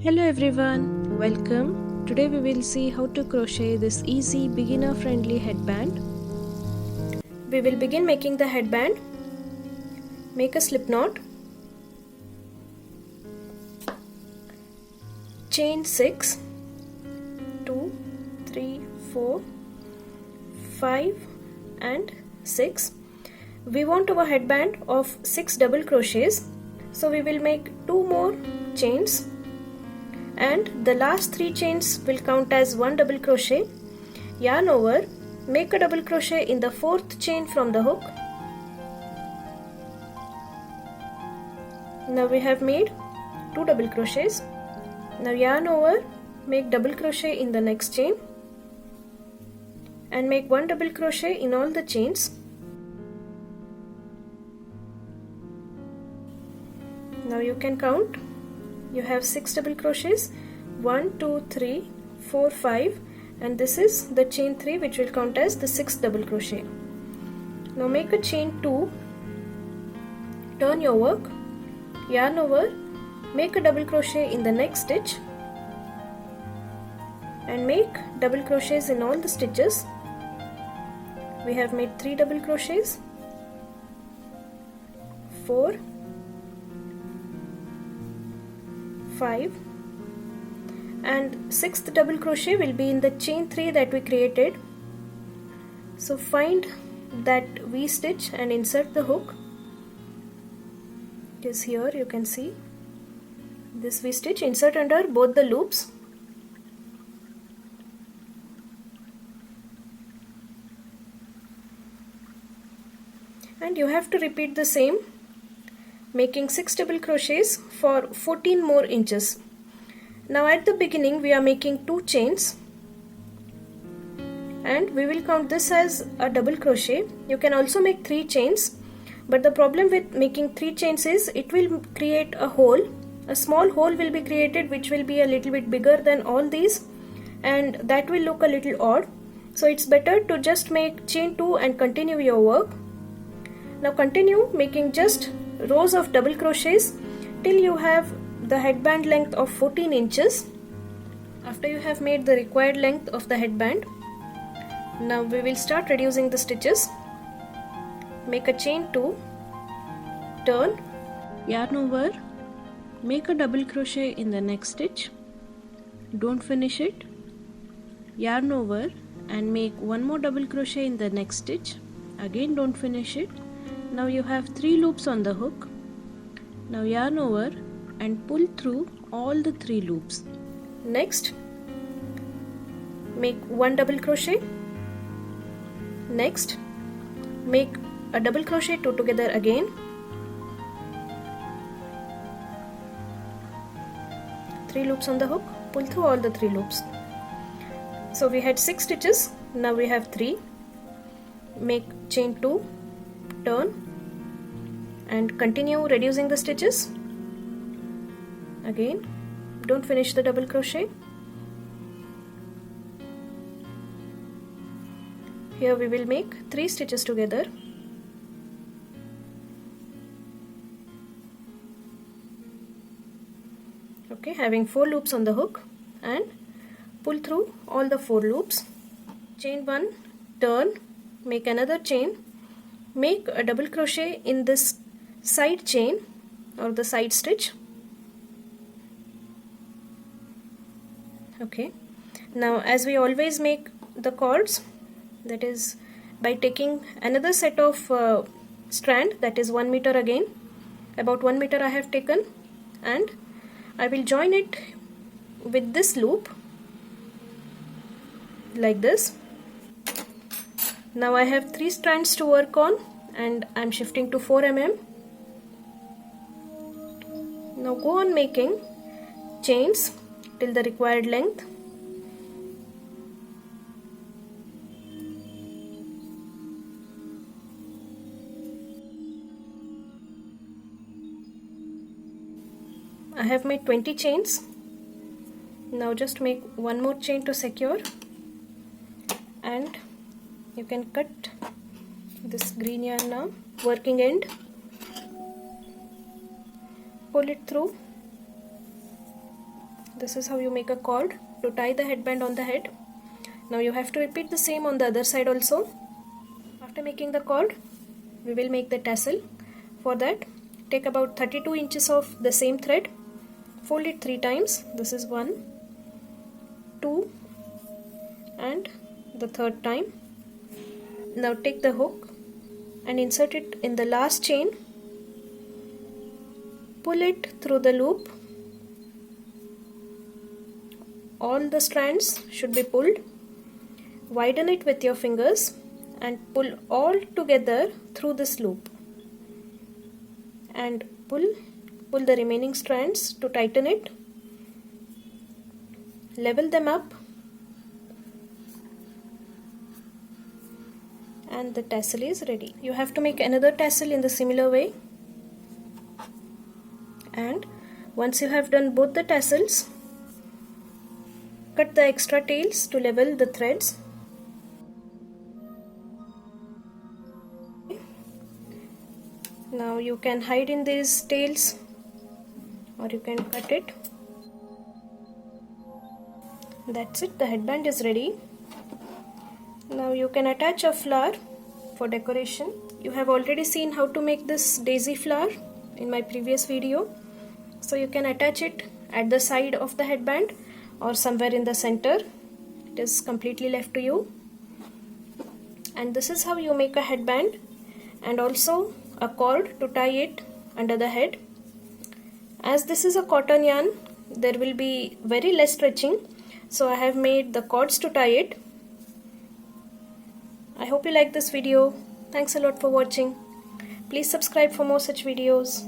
Hello everyone, welcome. Today we will see how to crochet this easy beginner friendly headband. We will begin making the headband. Make a slip knot. Chain 6, 2, 3, 4, 5 and 6. We want our headband of 6 double crochets. So we will make 2 more chains. And the last 3 chains will count as 1 double crochet. Yarn over, make a double crochet in the 4th chain from the hook. Now we have made 2 double crochets. Now yarn over, make double crochet in the next chain and make 1 double crochet in all the chains. Now you can count. You have 6 double crochets, 1, 2, 3, 4, 5, and this is the chain 3 which will count as the 6th double crochet. Now make a chain 2, turn your work, yarn over, make a double crochet in the next stitch and make double crochets in all the stitches. We have made 3 double crochets, 4, 5 and 6th double crochet will be in the chain 3 that we created. So find that V stitch and insert the hook. It is here, you can see this V stitch, insert under both the loops. And you have to repeat the same, making 6 double crochets for 14 more inches. Now at the beginning we are making 2 chains and we will count this as a double crochet. You can also make 3 chains, but the problem with making 3 chains is it will create a hole. A small hole will be created which will be a little bit bigger than all these, and that will look a little odd. So it's better to just make chain 2 and continue your work. Now continue making just rows of double crochets till you have the headband length of 14 inches. After you have made the required length of the headband, now we will start reducing the stitches. Make a chain 2, turn, yarn over, make a double crochet in the next stitch, don't finish it, yarn over and make 1 more double crochet in the next stitch, again don't finish it. Now you have 3 loops on the hook. Now yarn over and pull through all the 3 loops. Next, make 1 double crochet. Next, make a double crochet 2 together again. 3 loops on the hook, pull through all the 3 loops. So we had 6 stitches, now we have 3. Make chain 2, turn and continue reducing the stitches. Again, don't finish the double crochet. Here we will make 3 stitches together. Okay, having 4 loops on the hook and pull through all the 4 loops. Chain 1, turn, make another chain, make a double crochet in this side chain or the side stitch. Okay, now as we always make the cords, that is by taking another set of strand, that is 1 meter again, about 1 meter I have taken, and I will join it with this loop like this. Now I have 3 strands to work on and I am shifting to 4 mm. Now go on making chains till the required length. I have made 20 chains. Now just make 1 more chain to secure, and you can cut this green yarn now, working end, pull it through This is how you make a cord to tie the headband on the head. Now you have to repeat the same on the other side also. After making the cord, we will make the tassel. For that, take about 32 inches of the same thread, fold it 3 times. This is 1, 2 and the 3rd time. Now take the hook and insert it in the last chain. Pull it through the loop. All the strands should be pulled. Widen it with your fingers and pull all together through this loop. And pull the remaining strands to tighten it. Level them up. And the tassel is ready. You have to make another tassel in the similar way. And once you have done both the tassels, cut the extra tails to level the threads. Now you can hide in these tails or you can cut it. That's it, the headband is ready. Now you can attach a flower for decoration. You have already seen how to make this daisy flower in my previous video. So you can attach it at the side of the headband or somewhere in the center. It is completely left to you. And this is how you make a headband and also a cord to tie it under the head. As this is a cotton yarn, there will be very less stretching, so I have made the cords to tie it. I hope you like this video. Thanks a lot for watching. Please subscribe for more such videos.